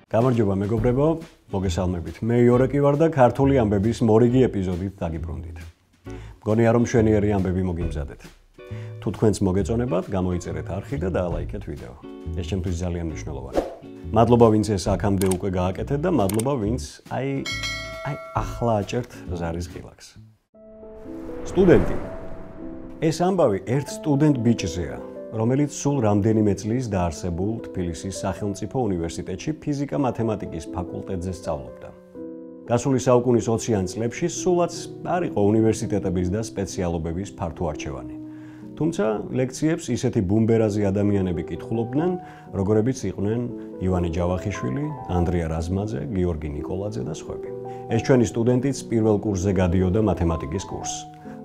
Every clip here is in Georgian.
გამარჯობა მეგობრებო, მოგესალმებით. მე იორეკი ვარ და ქართული ამბების მორიგი ეპიზოდით დაგიბრუნდით. მგონია რომ მშვენიერი ამბები მოგიმზადეთ. თუ თქვენს მოგეწონებათ, გამოიწერეთ არხი და დაალაიქეთ ვიდეო. ეს ჩემთვის ძალიან მნიშვნელოვანია. მადლობა ვინც ეს აქამდე უკვე გააკეთეთ და მადლობა ვინც ახლა აჭერთ ზარის ღილაკს. სტუდენტი. ეს ამბავი ერთ სტუდენტ ბიჭზეა, რომელიც სულ რამდენიმე წლის დაარსებულ თბილისის სახელმწიფო უნივერსიტეტში ფიზიკა-მათემატიკის ფაკულტეტზე სწავლობდა. გასული საუკუნის 20-იან წლებში სულაც არ იყო უნივერსიტეტების და სპეციალობების ფართო არჩევანი. თუმცა ლექციებს ისეთი ბუმბერაზი ადამიანები კითხულობდნენ, როგორებიც იყვნენ ივანე ჯავახიშვილი, ანდრია რაზმაძე, გიორგი ნიკოლაძე და სხვები. ეს ჩვენი სტუდენტიც პირველ კურსზე გადიოდა მათემატიკის კურსს,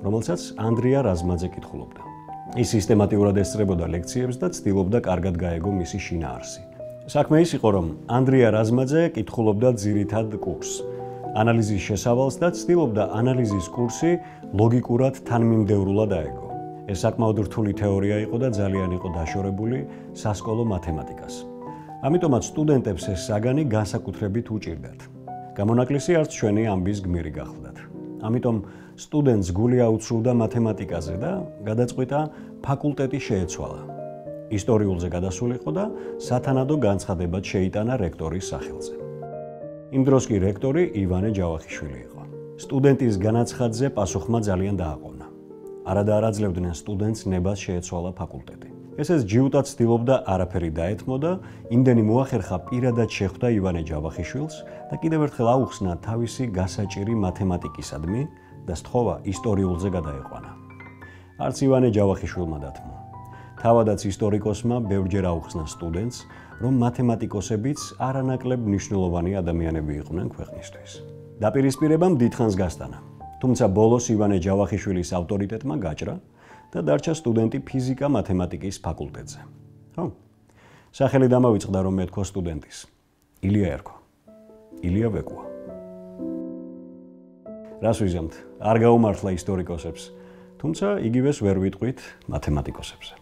რომელსაც ანდრია რაზმაძე კითხულობდა. ის სისტემატიურად ესწრებოდა ლექციებს და ცდილობდა კარგად გაეგო მისი შინაარსი. საქმე ის იყო, რომ ანდრია რაზმაძე კითხულობდა ძირითად კურსს, ანალიზის შესავალს და ცდილობდა ანალიზის კურსი ლოგიკურად თანმიმდევრულად აეგო. ეს საკმაოდ რთული თეორია იყო და ძალიან იყო დაშორებული სასკოლო მათემატიკას. ამიტომაც სტუდენტებს ეს საგანი განსაკუთრებით უჭირდათ. გამონაკლისი არც ჩვენი ამბის გმირი გახლდათ. ამიტომ სტუდენტს გული აუცრუდა მათემატიკაზე და გადაწყვიტა ფაკულტეტი შეეცვალა. ისტორიულზე გადასულიყო და სათანადო განცხადებად შეიტანა რექტორის სახელზე. იმ დროს კი რექტორი ივანე ჯავახიშვილი იყო. სტუდენტის განაცხადზე პასუხმა ძალიან დააყოვნა. არადა არ აძლევდნენ სტუდენტს ნებას შეეცვალა ფაკულტეტი. ესეც ჯიუტად ცდილობდა არაფერი დაეთმო და იმდენი მოახერხა პირადად შეხვდა ივანე ჯავახიშვილს და კიდევ ერთხელ აუხსნა თავისი გასაჭირი მათემატიკისადმი და სთხოვა ისტორიულზე გადაეყვანა. არც ივანე ჯავახიშვილმა დათმო. თავადაც ისტორიკოსმა ბევრჯერ აუხსნა სტუდენტს, რომ მათემატიკოსებიც არანაკლებ მნიშვნელოვანი ადამიანები იყვნენ ქვეყნისთვის. დაპირისპირებამ დიდხანს გასტანა. თუმცა ბოლოს ივანე ჯავახიშვილის ავტორიტეტმა გაჭრა და დარჩა სტუდენტი ფიზიკა-მათემატიკის ფაკულტეტზე. ხო, სახელი დამავიწყდა, რომ მეთქვა სტუდენტის. ილია ერქვა. ილია ვეკუა. რას ვიზამთ? არ გაუმართლა ისტორიკოსებს, თუმცა იგივეს ვერ ვიტყვით მათემატიკოსებზე.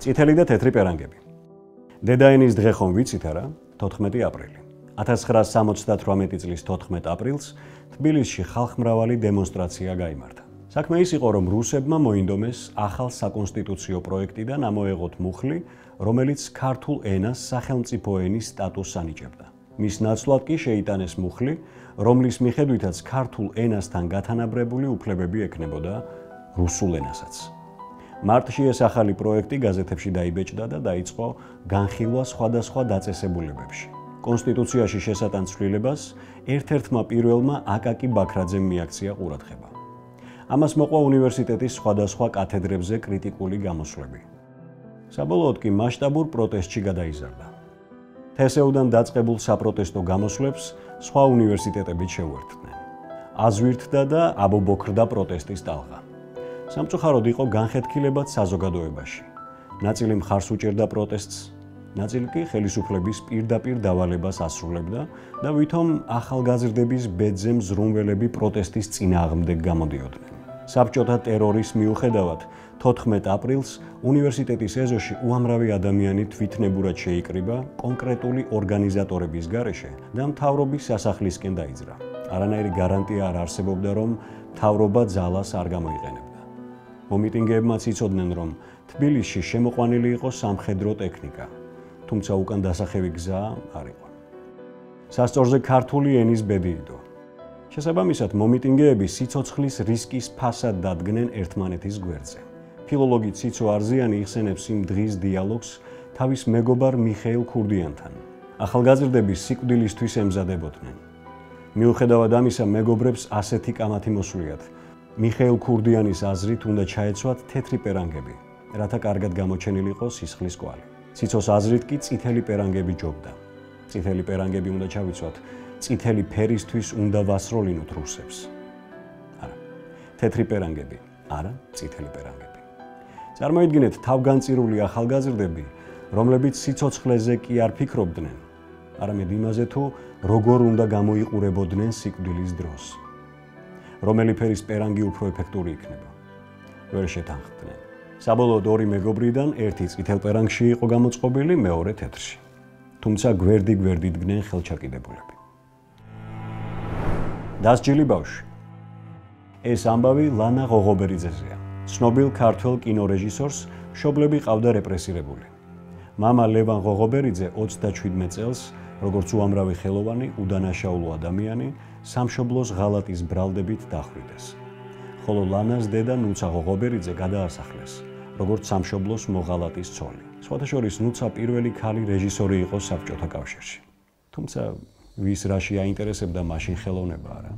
წითელი და თეთრი პერანგები. დედაენის დღე ხომ ვიცით არა? 14 აპრილი. 1978 წლის 14 აპრილს თბილისში ხალხმრავალი დემონსტრაცია გაიმართა. საქმე ის იყო, რომ რუსებმა მოინდომეს ახალ საკონსტიტუციო პროექტიდან ამოეღოთ მუხლი, რომელიც ქართულ ენას სახელმწიფო ენის სტატუსს ანიჭებდა. მის ნაცვლად კი შეიტანეს მუხლი, რომლის მიხედვითაც ქართულ ენასთან გათანაბრებული უფლებები ექნებოდა რუსულ ენასაც. მარტში ეს ახალი პროექტი გაზეთებში დაიბეჭდა და დაიწყო განხილვა სხვადასხვა დაწესებულებებში. კონსტიტუციაში შესატან ცვლილებას ერთ-ერთმა პირველმა აკაკი ბაქრაძემ მიაქცია ყურადღება. ამას მოყვა უნივერსიტეტის სხვადასხვა კათედრებზე კრიტიკული გამოსვლები. საბოლოოდ კი მასშტაბურ პროტესტში გადაიზარდა. თესეუდან დაწყებულ საპროტესტო გამოსვლებს სხვა უნივერსიტეტებიც შეუერთდნენ. აზვირთდა და აბობოქრდა პროტესტის ტალღა. სამწუხაროდ იყო განხეთქილებად საზოგადოებაში. ნაწილი მხარს უჭერდა პროტესტს, ნაწილი კი ხელისუფლების პირდაპირ დავალებას ასრულებდა და ვითომ ახალგაზრდების ბედზე მზრუნველები პროტესტის წინააღმდეგ გამოდიოდნენ. საბჭოთა ტერორის მიუხედავად 14 აპრილს უნივერსიტეტის ეზოში უამრავი ადამიანი თვითნებურად შეიკრიბა კონკრეტული ორგანიზატორების გარეშე და მთავრობის სასახლისკენ დაიძრა. არანაირი გარანტია არ არსებობდა, რომ მთავრობა ძალას არ გამოიყენებდა. მომიტინგეებმაც იცოდნენ, რომ თბილისში შემოყვანილი იყო სამხედრო ტექნიკა, თუმცა უკან დასახევი გზა არ იყო. სასწორზე ქართული ენის ბედი იდო. შესაბამისად, მომიტინგეები სიცოცხლის რისკის ფასად დადგნენ ერთმანეთის გვერდზე. ფილოლოგი ციცო არზიანი იხსენებს იმ დღის დიალოგს თავის მეგობარ მიხეილ ქურდიანთან. ახალგაზრდები სიკვდილისთვის ემზადებოდნენ. მიუხედავად ამისა, მეგობრებს ასეთი კამათი მოსულიათ. მიხეილ ქურდიანის აზრით უნდა ჩაეცვათ თეთრი პერანგები, რათა კარგად გამოჩენილიყო სისხლის კვალი. ციცოს აზრით კი წითელი პერანგები ჯობდა. წითელი პერანგები უნდა ჩავიცვათ, წითელი ფერისთვის უნდა ვასროლინოთ რუსებს. არა, თეთრი პერანგები, არა, წითელი პერანგები. წარმოიდგინეთ თავგანწირული ახალგაზრდები, რომლებიც სიცოცხლეზე კი არ ფიქრობდნენ, არამედ იმაზე თუ როგორ უნდა გამოიყურებოდნენ სიკვდილის დროს. რომელი ფერის პერანგი უფრო ეფექტური იქნება? ვერ შეთანხმდნენ. საბოლოოდ ორი მეგობრიდან ერთი წითელ პერანგში იყო გამოწყობილი, მეორე თეთრში. თუმცა გვერდი დგნენ ხელჩაკიდებულები. დასჯილი ბავშვი. ეს ამბავი ლანა ღოღობერიძეზეა. ცნობილ ქართველ კინორეჟისორს მშობლები ყავდა რეპრესირებული. მამა ლევან ღოღობერიძე 37 წელს, როგორც უამრავი ხელოვანი, უდანაშაულო ადამიანი, სამშობლოს ღალატის ბრალდებით დახვრიტეს. ხოლო ლანას დედა ნუცა ღოღობერიძე გადაასახლეს, როგორც სამშობლოს მოღალატის ცოლი. სხვათა შორის ნუცა პირველი ქალი რეჟისორი იყო საბჭოთა კავშირში. თუმცა ვის რაში აინტერესებდა მაშინ ხელოვნება არა.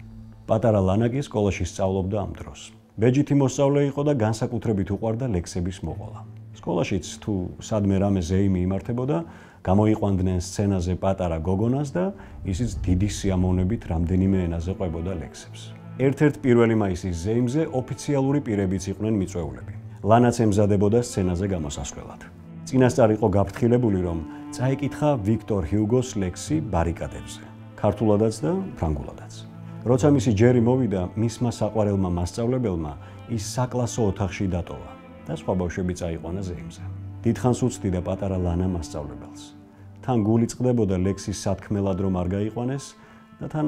პატარა ლანა კი სკოლაში სწავლობდა ამ დროს. ბეჯითი მოსწავლე იყო და განსაკუთრებით უყვარდა ლექსების მოყოლა. სკოლაშიც თუ სადმე რამე ზეიმი იმართებოდა, გამოიყვანდნენ სცენაზე პატარა გოგონას და ისიც დიდი სიამოვნებით რამდენიმე ენაზე ყვებოდა ლექსებს. ერთ-ერთ 1 მაისის ზეიმზე ოფიციალური პირებიც იყვნენ მიწვეულები. ლანაც ემზადებოდა სცენაზე გამოსასვლელად. წინასწარ იყო გაფრთხილებული, რომ წაიკითხა ვიქტორ ჰიუგოს ლექსი ბარიკადებზე, ქართულადაც და ფრანგულადაც. როცა მისი ჯერი მოვიდა, მისმა საყვარელმა მასწავლებელმა ის საკლასო ოთახში დატოვა და სხვა ბავშვები წაიყვანა ზეიმზე. დიდხანს უცდიდა პატარა ლანა მასწავლებელს. თან გული წყდებოდა ლექსის სათქმელად რომ არ გაიყვანეს და თან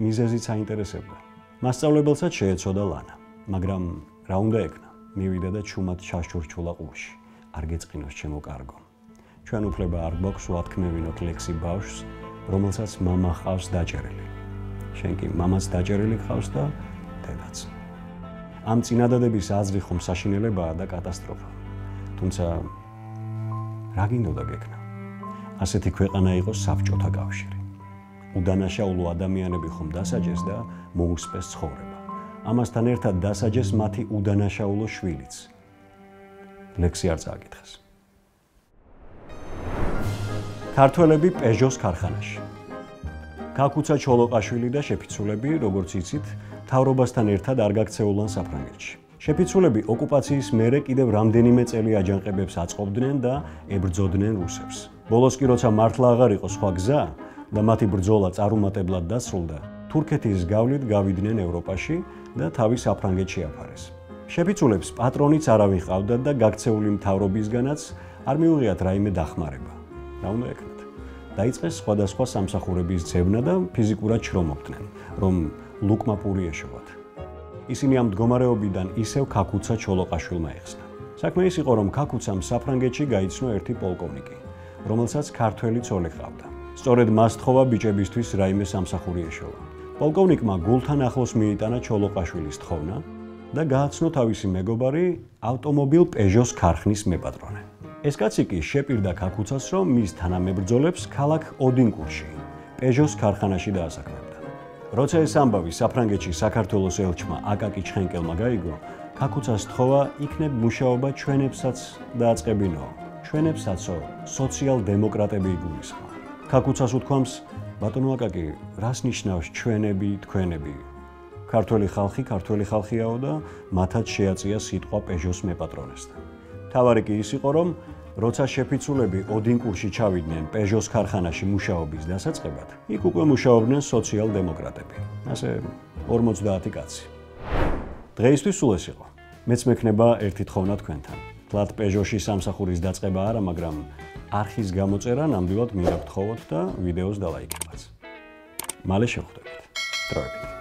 მიზეზიც აინტერესებდა. მასწავლებელსაც შეეცოდა ლანა, მაგრამ რა უნდა ეკნა? მივიდა და ჩუმად ჩაშურჩულა ყურში. არ გეწყინოს ჩემო კარგო. ჩვენ უფლება არ გვაქვს ვათქმევინოთ ლექსი ბავშვს, რომელსაც მამა ჰყავს დაჭერილი. შენ კი მამაც დაჭერილი გყავს და დედაც. ამ წინადადების აზრი ხომ საშინელებაა და კატასტროფა. თუმცა რა გინდოდა გეკნა? ასეთი ქვეყანა იყო საბჭოთა კავშირი. უდანაშაულო ადამიანები ხომ დასაჯეს და მოუსწეს ცხოვრება. ამასთან ერთად დასაჯეს მათი უდანაშაულო შვილიც. ლექსი არ წააკითხეს. ქართველები პეჟოს ქარხანაში. ქაქუცა ჩოლოყაშვილი და შეფიცულები, როგორც იცით, მთავრობასთან ერთად არ გაქცეულან საფრანგეთში. შეფიცულები ოკუპაციის მერე კიდევ რამდენიმე წელი აჯანყებებს აწყობდნენ და ებრძოდნენ რუსებს. ბოლოს კი როცა მართლა აღარ იყო სხვა გზა და მათი ბრძოლა წარუმატებლად დასრულდა, თურქეთის გავლით გავიდნენ ევროპაში და თავი საფრანგეთში აფარეს. შეფიცულებს პატრონიც არავინ ჰყავდათ და გაქცეული მთავრობისგანაც არ მიუღიათ რაიმე დახმარება. რა უნდა ეკნათ? დაიწყეს სხვადასხვა სამსახურების ძებნა და ფიზიკურად შრომობდნენ, რომ ლუკმა პური ეშოვათ. ისინი ამ მდგომარეობიდან ისევ ქაქუცა ჩოლოყაშვილმა ეხსნა. საქმე ის იყო, რომ ქაქუცამ საფრანგეთში გაიცნო ერთი პოლკოვნიკი, რომელსაც ქართველი ცოლი ჰყავდა. სწორედ მას თხოვა ბიჭებისთვის რაიმე სამსახური ეშოვა. პოლკოვნიკმა გულთან ახლოს მიიტანა ჩოლოყაშვილის თხოვნა და გააცნო თავისი მეგობარი ავტომობილ პეჟოს ქარხნის მეპატრონე. ეს კაცი კი შეპირდა ქაქუცას, რომ მის თანამებრძოლებს ქალაქ ოდინკურში, პეჟოს ქარხანაში დაასაქმებდა. როცა ეს ამბავი საფრანგეთში საქართველოს ელჩმა აკაკი ჩხენკელმა გაიგო, ქაქუცას თხოვა იქნებ მუშაობა ჩვენებსაც დააწყებინო, ჩვენებსაცო სოციალ-დემოკრატები იგულისხმა. ქაქუცას უთქვამს, ბატონო აკაკი, რას ნიშნავს ჩვენები, თქვენები? ქართველი ხალხიაო და მათაც შეაწია სიტყვა პეჟოს მეპატრონესთან. თავარი კი ის იყო, რომ როცა შეფიცულები ოდინკურში ჩავიდნენ პეჟოს ქარხანაში მუშაობის დასაწყებად, იქ უკვე მუშაობდნენ სოციალ-დემოკრატები. ასე 50 კაცი. დღეისთვის სულ ეს იყო. მეც მექნება ერთი თხოვნა თქვენთან. თლათ პეჟოში სამსახურის დაწყება არა, მაგრამ არხის გამოწერა ნამდვილად მინდა გთხოვოთ და ვიდეოს დალაიქებაც. მალე შევხვდებით. დროებით.